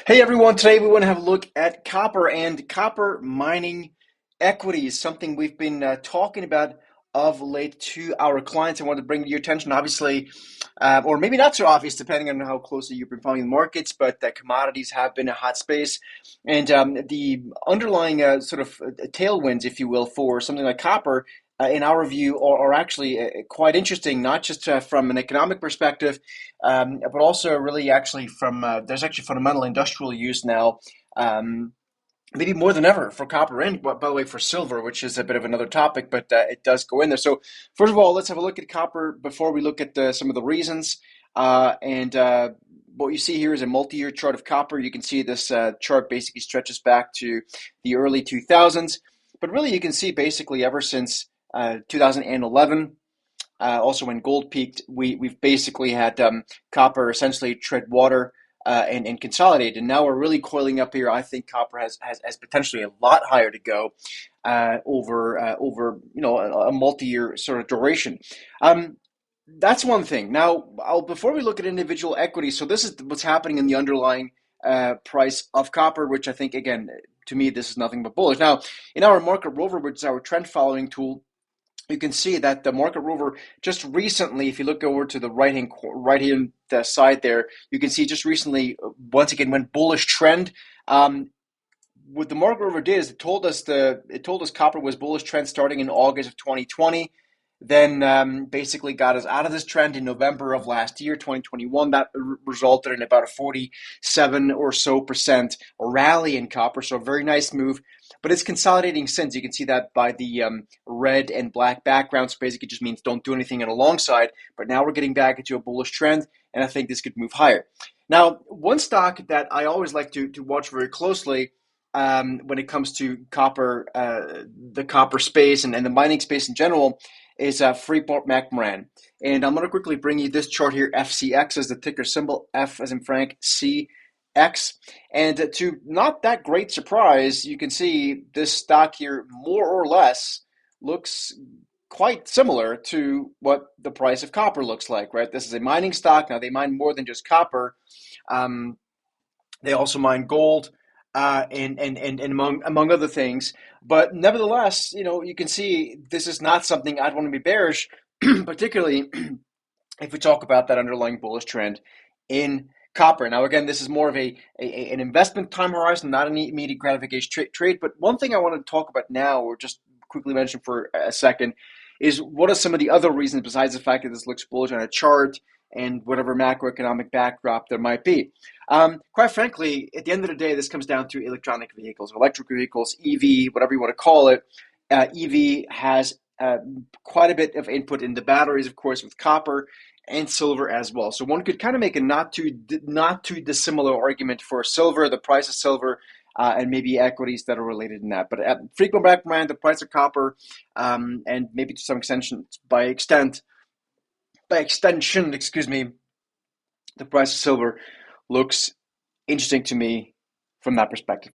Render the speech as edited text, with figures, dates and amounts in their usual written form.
Hey everyone, today we want to have a look at copper and copper mining equities, something we've been talking about of late to our clients. I want to bring to your attention, obviously, or maybe not so obvious, depending on how closely you've been following the markets, but commodities have been a hot space. And the underlying sort of tailwinds, if you will, for something like copper, in our view, are actually quite interesting, not just from an economic perspective but also really actually from there's actually fundamental industrial use now, maybe more than ever for copper and by the way for silver, which is a bit of another topic, but it does go in there. So first of all, let's have a look at copper before we look at some of the reasons. And What you see here is a multi-year chart of copper. You can see this chart basically stretches back to the early 2000s, but really you can see basically ever since 2011. Also, when gold peaked, we've basically had copper essentially tread water and consolidate, and now we're really coiling up here. I think copper has potentially a lot higher to go over a multi-year sort of duration. That's one thing. Now, before we look at individual equities, so this is what's happening in the underlying price of copper, which I think again to me this is nothing but bullish. Now, in our market rover, which is our trend following tool, you can see that the market rover just recently, if you look over to the right hand side there, you can see just recently once again went bullish trend. What the market rover did is it told us copper was bullish trend starting in August of 2020. Then basically got us out of this trend in November of last year, 2021. That resulted in about a 47 or so percent rally in copper. So a very nice move, but it's consolidating since. You can see that by the red and black background. So basically, it just means don't do anything and alongside. But now we're getting back into a bullish trend, and I think this could move higher. Now, one stock that I always like to watch very closely when it comes to copper, the copper space and the mining space in general, is Freeport-McMoRan. And I'm going to quickly bring you this chart here. FCX is the ticker symbol, F as in Frank, CX. And to not that great surprise, you can see this stock here more or less looks quite similar to what the price of copper looks like, right? This is a mining stock. Now, they mine more than just copper. They also mine gold, and among other things. But nevertheless, you can see this is not something I'd want to be bearish, particularly if we talk about that underlying bullish trend in copper. Now, again, this is more of an investment time horizon, not an immediate gratification trade. But one thing I want to talk about now, or just quickly mention for a second, is what are some of the other reasons besides the fact that this looks bullish on a chart and whatever macroeconomic backdrop there might be. Quite frankly, at the end of the day, this comes down to electronic vehicles, electric vehicles, EV, whatever you want to call it. EV has quite a bit of input in the batteries, of course, with copper and silver as well. So one could kind of make a not too dissimilar argument for silver, the price of silver, and maybe equities that are related in that. But at Freeport-McMoRan, the price of copper, and maybe to some extension, excuse me, the price of silver looks interesting to me from that perspective.